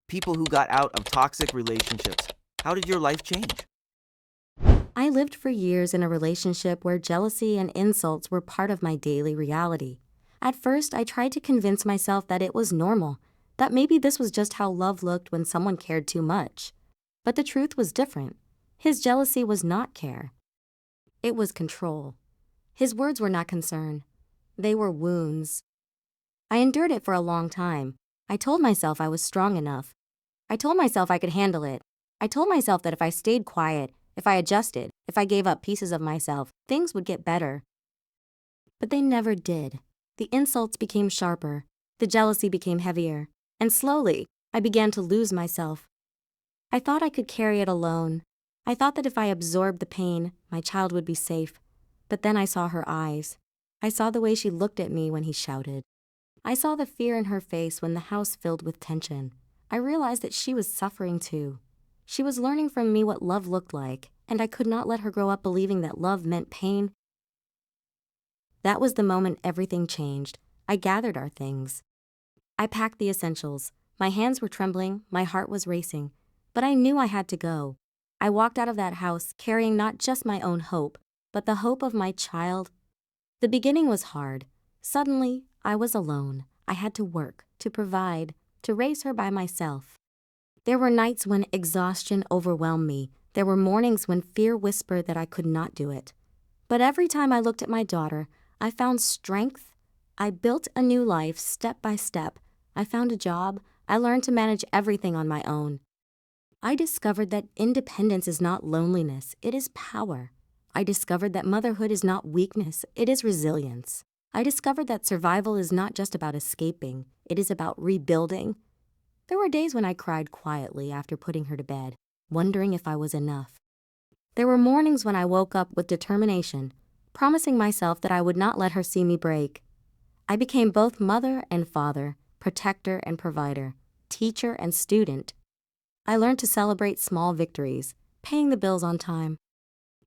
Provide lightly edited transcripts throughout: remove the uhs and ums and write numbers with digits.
people who got out of toxic relationships. How did your life change? I lived for years in a relationship where jealousy and insults were part of my daily reality. At first, I tried to convince myself that it was normal, that maybe this was just how love looked when someone cared too much. But the truth was different. His jealousy was not care. It was control. His words were not concern. They were wounds. I endured it for a long time. I told myself I was strong enough. I told myself I could handle it. I told myself that if I stayed quiet, if I adjusted, if I gave up pieces of myself, things would get better. But they never did. The insults became sharper. The jealousy became heavier. And slowly, I began to lose myself. I thought I could carry it alone. I thought that if I absorbed the pain, my child would be safe. But then I saw her eyes. I saw the way she looked at me when he shouted. I saw the fear in her face when the house filled with tension. I realized that she was suffering too. She was learning from me what love looked like, and I could not let her grow up believing that love meant pain. That was the moment everything changed. I gathered our things. I packed the essentials. My hands were trembling, my heart was racing, but I knew I had to go. I walked out of that house carrying not just my own hope, but the hope of my child. The beginning was hard. Suddenly, I was alone. I had to work, to provide, to raise her by myself. There were nights when exhaustion overwhelmed me. There were mornings when fear whispered that I could not do it. But every time I looked at my daughter, I found strength. I built a new life step by step. I found a job. I learned to manage everything on my own. I discovered that independence is not loneliness, it is power. I discovered that motherhood is not weakness, it is resilience. I discovered that survival is not just about escaping, it is about rebuilding. There were days when I cried quietly after putting her to bed, wondering if I was enough. There were mornings when I woke up with determination, promising myself that I would not let her see me break. I became both mother and father, protector and provider, teacher and student. I learned to celebrate small victories, paying the bills on time,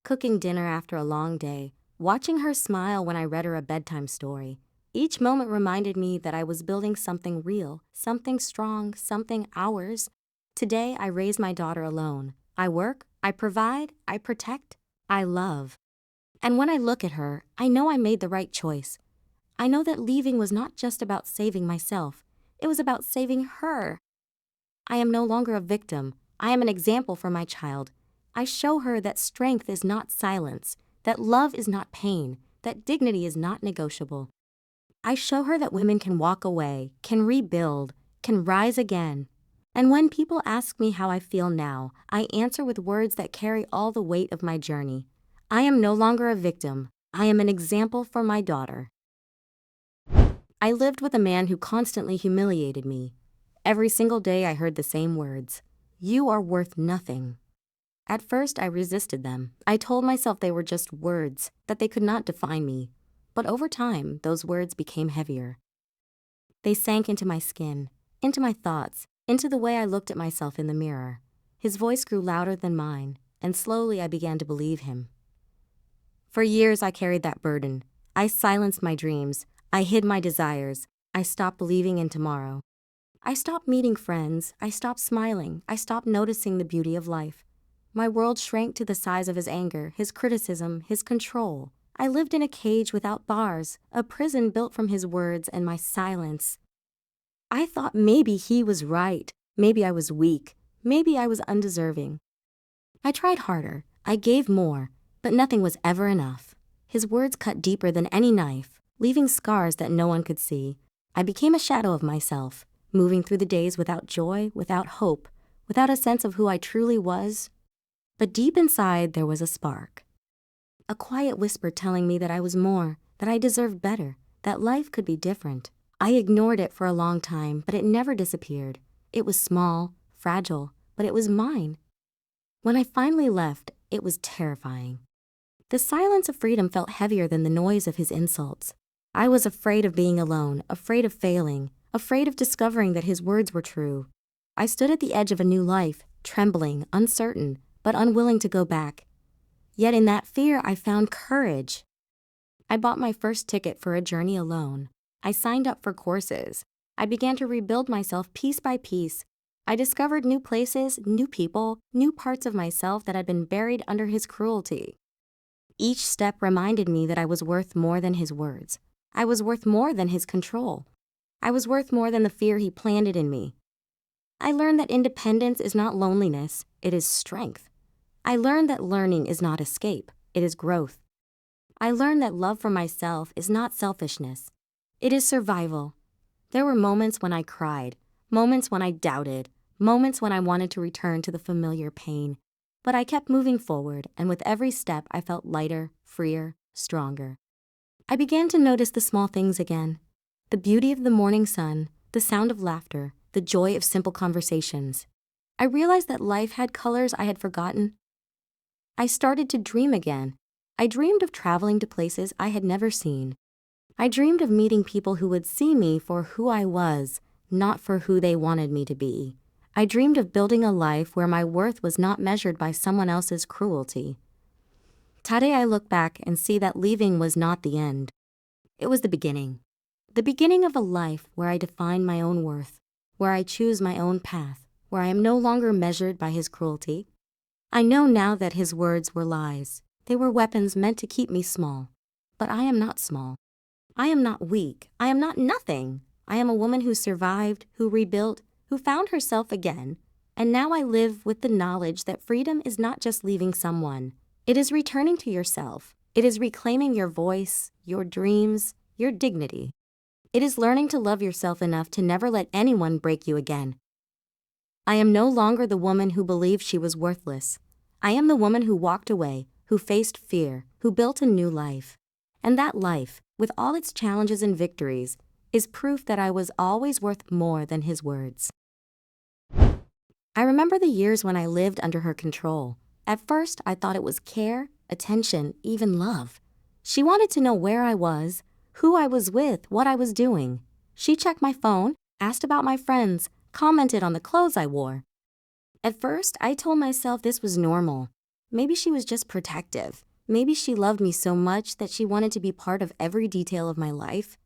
cooking dinner after a long day, watching her smile when I read her a bedtime story. Each moment reminded me that I was building something real, something strong, something ours. Today, I raise my daughter alone. I work, I provide, I protect, I love. And when I look at her, I know I made the right choice. I know that leaving was not just about saving myself. It was about saving her. I am no longer a victim. I am an example for my child. I show her that strength is not silence, that love is not pain, that dignity is not negotiable. I show her that women can walk away, can rebuild, can rise again. And when people ask me how I feel now, I answer with words that carry all the weight of my journey. I am no longer a victim. I am an example for my daughter. I lived with a man who constantly humiliated me. Every single day I heard the same words. You are worth nothing. At first I resisted them. I told myself they were just words, that they could not define me. But over time, those words became heavier. They sank into my skin, into my thoughts, into the way I looked at myself in the mirror. His voice grew louder than mine, and slowly I began to believe him. For years I carried that burden. I silenced my dreams. I hid my desires. I stopped believing in tomorrow. I stopped meeting friends. I stopped smiling. I stopped noticing the beauty of life. My world shrank to the size of his anger, his criticism, his control. I lived in a cage without bars, a prison built from his words and my silence. I thought maybe he was right. Maybe I was weak. Maybe I was undeserving. I tried harder. I gave more, but nothing was ever enough. His words cut deeper than any knife, leaving scars that no one could see. I became a shadow of myself, moving through the days without joy, without hope, without a sense of who I truly was. But deep inside, there was a spark. A quiet whisper telling me that I was more, that I deserved better, that life could be different. I ignored it for a long time, but it never disappeared. It was small, fragile, but it was mine. When I finally left, it was terrifying. The silence of freedom felt heavier than the noise of his insults. I was afraid of being alone, afraid of failing, afraid of discovering that his words were true. I stood at the edge of a new life, trembling, uncertain, but unwilling to go back. Yet in that fear, I found courage. I bought my first ticket for a journey alone. I signed up for courses. I began to rebuild myself piece by piece. I discovered new places, new people, new parts of myself that had been buried under his cruelty. Each step reminded me that I was worth more than his words. I was worth more than his control. I was worth more than the fear he planted in me. I learned that independence is not loneliness, it is strength. I learned that learning is not escape, it is growth. I learned that love for myself is not selfishness, it is survival. There were moments when I cried, moments when I doubted, moments when I wanted to return to the familiar pain. But I kept moving forward, and with every step I felt lighter, freer, stronger. I began to notice the small things again. The beauty of the morning sun, the sound of laughter, the joy of simple conversations. I realized that life had colors I had forgotten. I started to dream again. I dreamed of traveling to places I had never seen. I dreamed of meeting people who would see me for who I was, not for who they wanted me to be. I dreamed of building a life where my worth was not measured by someone else's cruelty. Today I look back and see that leaving was not the end. It was the beginning. The beginning of a life where I define my own worth, where I choose my own path, where I am no longer measured by his cruelty. I know now that his words were lies. They were weapons meant to keep me small. But I am not small. I am not weak. I am not nothing. I am a woman who survived, who rebuilt, who found herself again. And now I live with the knowledge that freedom is not just leaving someone. It is returning to yourself. It is reclaiming your voice, your dreams, your dignity. It is learning to love yourself enough to never let anyone break you again. I am no longer the woman who believed she was worthless. I am the woman who walked away, who faced fear, who built a new life. And that life, with all its challenges and victories, is proof that I was always worth more than his words. I remember the years when I lived under her control. At first, I thought it was care, attention, even love. She wanted to know where I was, who I was with, what I was doing. She checked my phone, asked about my friends, commented on the clothes I wore. At first, I told myself this was normal. Maybe she was just protective. Maybe she loved me so much that she wanted to be part of every detail of my life.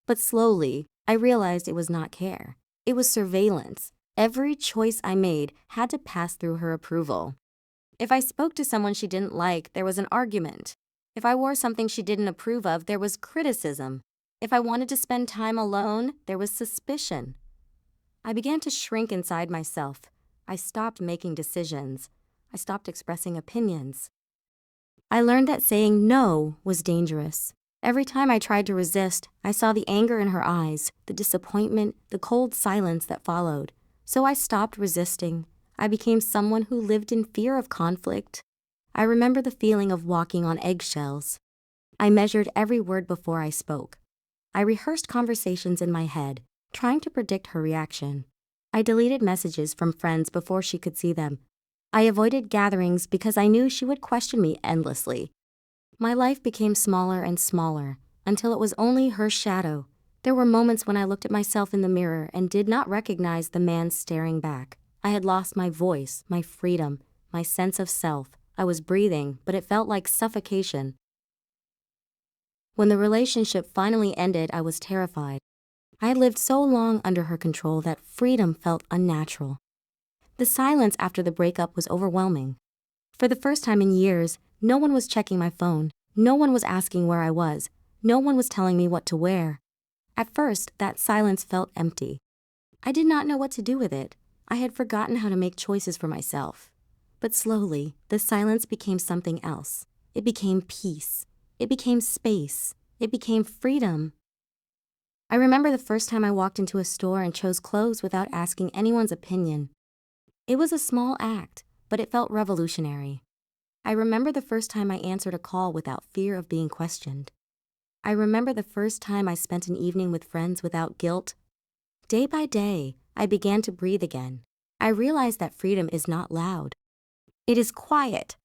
But slowly, I realized it was not care. It was surveillance. Every choice I made had to pass through her approval. If I spoke to someone she didn't like, there was an argument. If I wore something she didn't approve of, there was criticism. If I wanted to spend time alone, there was suspicion. I began to shrink inside myself. I stopped making decisions. I stopped expressing opinions. I learned that saying no was dangerous. Every time I tried to resist, I saw the anger in her eyes, the disappointment, the cold silence that followed. So I stopped resisting. I became someone who lived in fear of conflict. I remember the feeling of walking on eggshells. I measured every word before I spoke. I rehearsed conversations in my head, trying to predict her reaction. I deleted messages from friends before she could see them. I avoided gatherings because I knew she would question me endlessly. My life became smaller and smaller, until it was only her shadow. There were moments when I looked at myself in the mirror and did not recognize the man staring back. I had lost my voice, my freedom, my sense of self. I was breathing, but it felt like suffocation. When the relationship finally ended, I was terrified. I had lived so long under her control that freedom felt unnatural. The silence after the breakup was overwhelming. For the first time in years, no one was checking my phone. No one was asking where I was. No one was telling me what to wear. At first, that silence felt empty. I did not know what to do with it. I had forgotten how to make choices for myself. But slowly, the silence became something else. It became peace. It became space. It became freedom. I remember the first time I walked into a store and chose clothes without asking anyone's opinion. It was a small act, but it felt revolutionary. I remember the first time I answered a call without fear of being questioned. I remember the first time I spent an evening with friends without guilt. Day by day, I began to breathe again. I realized that freedom is not loud. It is quiet.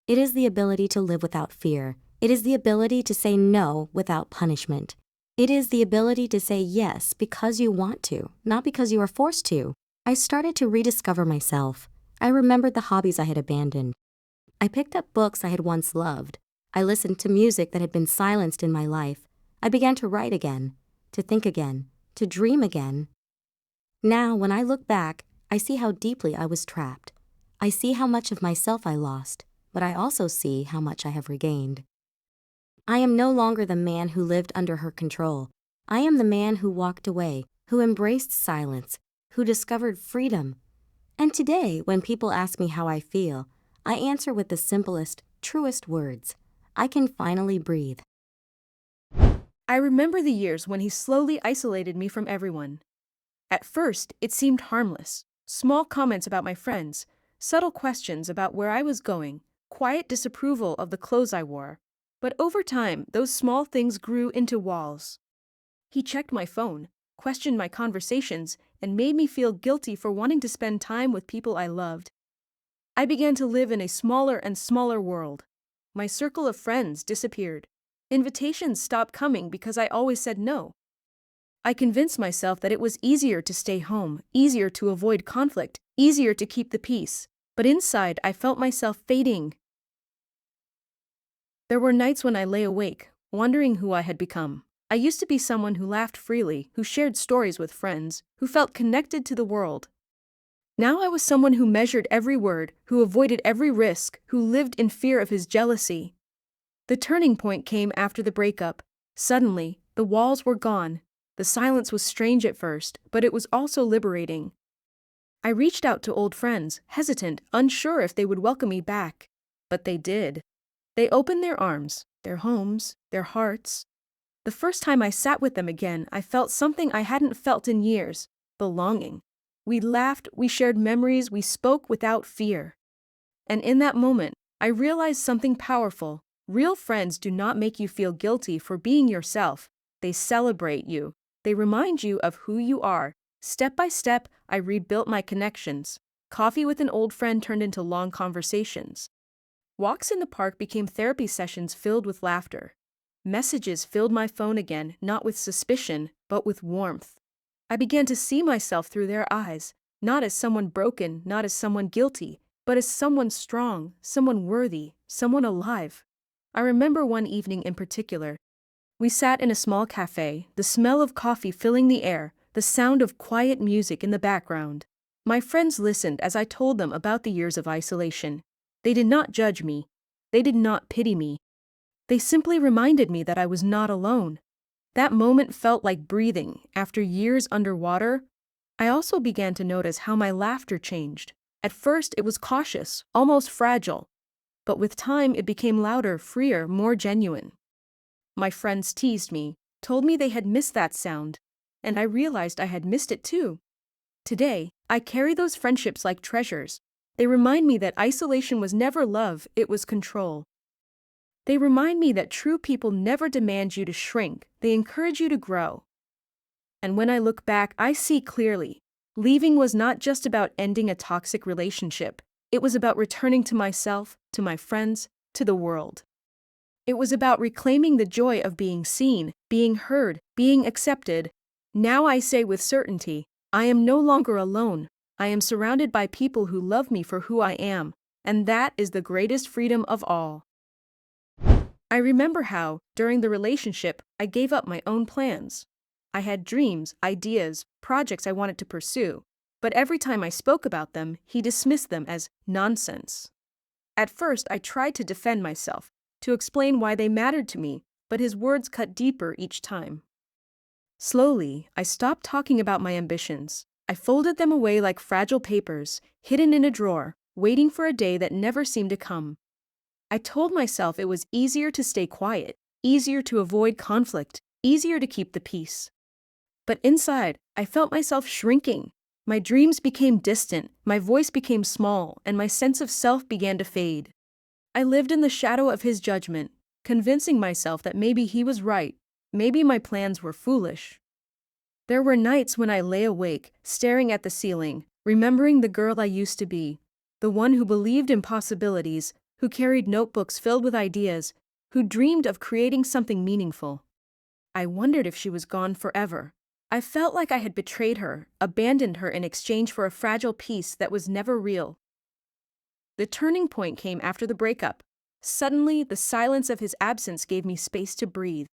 It is the ability to live without fear. It is the ability to say no without punishment. It is the ability to say yes because you want to, not because you are forced to. I started to rediscover myself. I remembered the hobbies I had abandoned. I picked up books I had once loved. I listened to music that had been silenced in my life. I began to write again, to think again, to dream again. Now, when I look back, I see how deeply I was trapped. I see how much of myself I lost, but I also see how much I have regained. I am no longer the man who lived under her control. I am the man who walked away, who embraced silence, who discovered freedom. And today, when people ask me how I feel, I answer with the simplest, truest words. I can finally breathe. I remember the years when he slowly isolated me from everyone. At first, it seemed harmless. Small comments about my friends, subtle questions about where I was going, quiet disapproval of the clothes I wore. But over time, those small things grew into walls. He checked my phone, questioned my conversations, and made me feel guilty for wanting to spend time with people I loved. I began to live in a smaller and smaller world. My circle of friends disappeared. Invitations stopped coming because I always said no. I convinced myself that it was easier to stay home, easier to avoid conflict, easier to keep the peace. But inside, I felt myself fading. There were nights when I lay awake, wondering who I had become. I used to be someone who laughed freely, who shared stories with friends, who felt connected to the world. Now I was someone who measured every word, who avoided every risk, who lived in fear of his jealousy. The turning point came after the breakup. Suddenly, the walls were gone. The silence was strange at first, but it was also liberating. I reached out to old friends, hesitant, unsure if they would welcome me back. But they did. They opened their arms, their homes, their hearts. The first time I sat with them again, I felt something I hadn't felt in years: belonging. We laughed, we shared memories, we spoke without fear. And in that moment, I realized something powerful. Real friends do not make you feel guilty for being yourself. They celebrate you. They remind you of who you are. Step by step, I rebuilt my connections. Coffee with an old friend turned into long conversations. Walks in the park became therapy sessions filled with laughter. Messages filled my phone again, not with suspicion, but with warmth. I began to see myself through their eyes, not as someone broken, not as someone guilty, but as someone strong, someone worthy, someone alive. I remember one evening in particular. We sat in a small cafe, the smell of coffee filling the air, the sound of quiet music in the background. My friends listened as I told them about the years of isolation. They did not judge me. They did not pity me. They simply reminded me that I was not alone. That moment felt like breathing. After years underwater, I also began to notice how my laughter changed. At first, it was cautious, almost fragile. But with time, it became louder, freer, more genuine. My friends teased me, told me they had missed that sound, and I realized I had missed it too. Today, I carry those friendships like treasures. They remind me that isolation was never love, it was control. They remind me that true people never demand you to shrink, they encourage you to grow. And when I look back, I see clearly. Leaving was not just about ending a toxic relationship. It was about returning to myself, to my friends, to the world. It was about reclaiming the joy of being seen, being heard, being accepted. Now I say with certainty, I am no longer alone. I am surrounded by people who love me for who I am, and that is the greatest freedom of all. I remember how, during the relationship, I gave up my own plans. I had dreams, ideas, projects I wanted to pursue, but every time I spoke about them, he dismissed them as nonsense. At first, I tried to defend myself, to explain why they mattered to me, but his words cut deeper each time. Slowly, I stopped talking about my ambitions. I folded them away like fragile papers, hidden in a drawer, waiting for a day that never seemed to come. I told myself it was easier to stay quiet, easier to avoid conflict, easier to keep the peace. But inside, I felt myself shrinking. My dreams became distant, my voice became small, and my sense of self began to fade. I lived in the shadow of his judgment, convincing myself that maybe he was right, maybe my plans were foolish. There were nights when I lay awake, staring at the ceiling, remembering the girl I used to be, the one who believed in possibilities, who carried notebooks filled with ideas, who dreamed of creating something meaningful. I wondered if she was gone forever. I felt like I had betrayed her, abandoned her in exchange for a fragile peace that was never real. The turning point came after the breakup. Suddenly, the silence of his absence gave me space to breathe.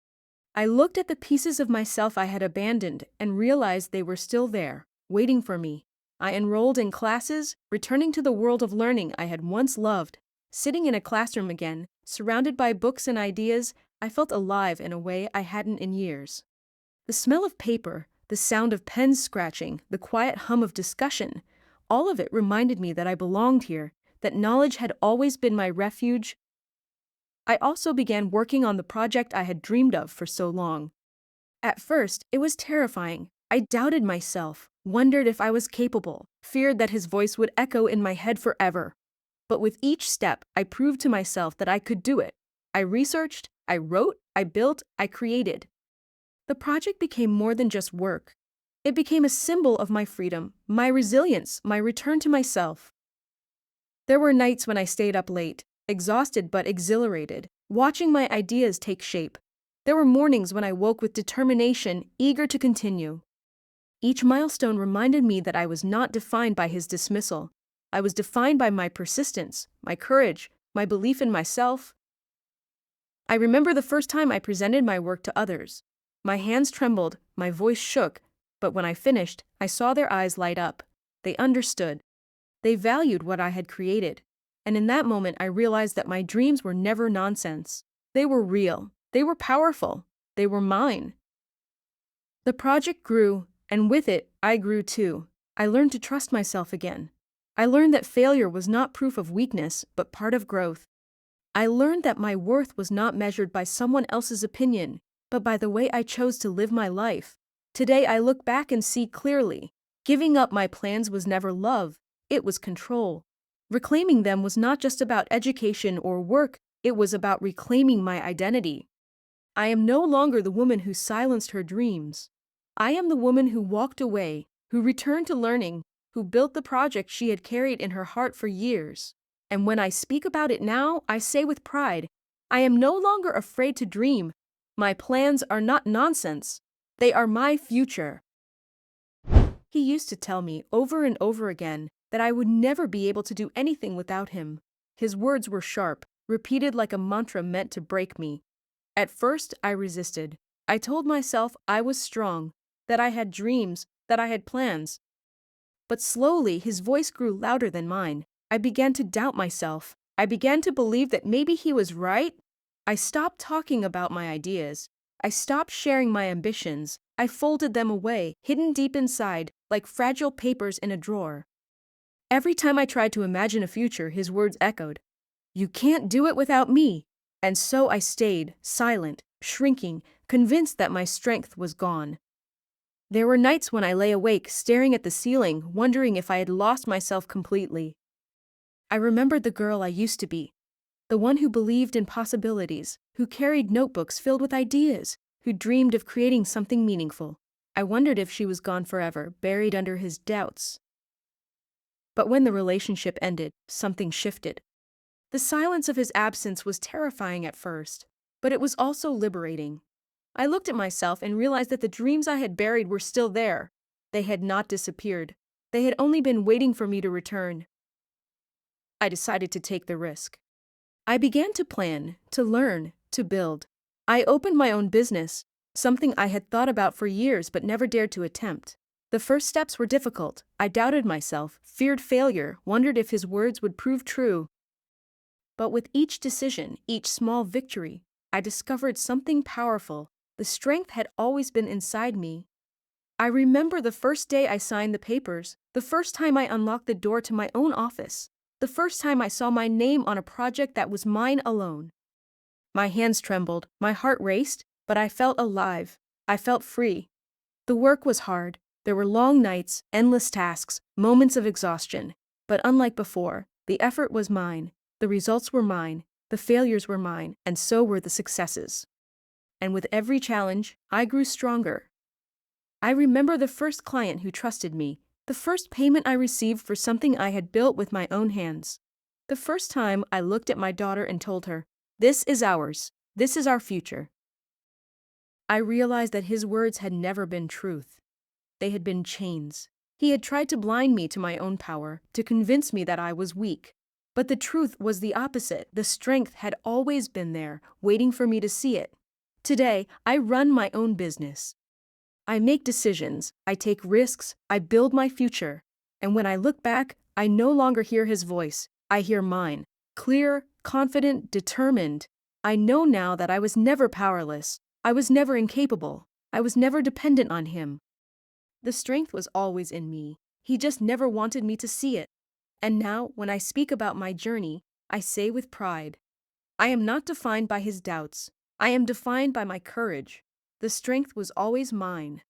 I looked at the pieces of myself I had abandoned and realized they were still there, waiting for me. I enrolled in classes, returning to the world of learning I had once loved. Sitting in a classroom again, surrounded by books and ideas, I felt alive in a way I hadn't in years. The smell of paper, the sound of pens scratching, the quiet hum of discussion, all of it reminded me that I belonged here, that knowledge had always been my refuge. I also began working on the project I had dreamed of for so long. At first, it was terrifying. I doubted myself, wondered if I was capable, feared that his voice would echo in my head forever. But with each step, I proved to myself that I could do it. I researched, I wrote, I built, I created. The project became more than just work. It became a symbol of my freedom, my resilience, my return to myself. There were nights when I stayed up late, exhausted but exhilarated, watching my ideas take shape. There were mornings when I woke with determination, eager to continue. Each milestone reminded me that I was not defined by his dismissal. I was defined by my persistence, my courage, my belief in myself. I remember the first time I presented my work to others. My hands trembled, my voice shook, but when I finished, I saw their eyes light up. They understood. They valued what I had created. And in that moment, I realized that my dreams were never nonsense. They were real. They were powerful. They were mine. The project grew, and with it, I grew too. I learned to trust myself again. I learned that failure was not proof of weakness, but part of growth. I learned that my worth was not measured by someone else's opinion, but by the way I chose to live my life. Today I look back and see clearly. Giving up my plans was never love, it was control. Reclaiming them was not just about education or work, it was about reclaiming my identity. I am no longer the woman who silenced her dreams. I am the woman who walked away, who returned to learning, who built the project she had carried in her heart for years. And when I speak about it now, I say with pride, I am no longer afraid to dream. My plans are not nonsense. They are my future. He used to tell me over and over again that I would never be able to do anything without him. His words were sharp, repeated like a mantra meant to break me. At first, I resisted. I told myself I was strong, that I had dreams, that I had plans. But slowly, his voice grew louder than mine. I began to doubt myself. I began to believe that maybe he was right. I stopped talking about my ideas. I stopped sharing my ambitions. I folded them away, hidden deep inside, like fragile papers in a drawer. Every time I tried to imagine a future, his words echoed, "You can't do it without me." And so I stayed, silent, shrinking, convinced that my strength was gone. There were nights when I lay awake, staring at the ceiling, wondering if I had lost myself completely. I remembered the girl I used to be, the one who believed in possibilities, who carried notebooks filled with ideas, who dreamed of creating something meaningful. I wondered if she was gone forever, buried under his doubts. But when the relationship ended, something shifted. The silence of his absence was terrifying at first, but it was also liberating. I looked at myself and realized that the dreams I had buried were still there. They had not disappeared. They had only been waiting for me to return. I decided to take the risk. I began to plan, to learn, to build. I opened my own business, something I had thought about for years but never dared to attempt. The first steps were difficult. I doubted myself, feared failure, wondered if his words would prove true. But with each decision, each small victory, I discovered something powerful. The strength had always been inside me. I remember the first day I signed the papers, the first time I unlocked the door to my own office, the first time I saw my name on a project that was mine alone. My hands trembled, my heart raced, but I felt alive. I felt free. The work was hard. There were long nights, endless tasks, moments of exhaustion. But unlike before, the effort was mine, the results were mine, the failures were mine, and so were the successes. And with every challenge, I grew stronger. I remember the first client who trusted me, the first payment I received for something I had built with my own hands. The first time I looked at my daughter and told her, "This is ours. This is our future." I realized that his words had never been truth. They had been chains. He had tried to blind me to my own power, to convince me that I was weak. But the truth was the opposite. The strength had always been there, waiting for me to see it. Today, I run my own business. I make decisions, I take risks, I build my future. And when I look back, I no longer hear his voice, I hear mine. Clear, confident, determined. I know now that I was never powerless. I was never incapable. I was never dependent on him. The strength was always in me. He just never wanted me to see it. And now, when I speak about my journey, I say with pride, I am not defined by his doubts. I am defined by my courage. The strength was always mine.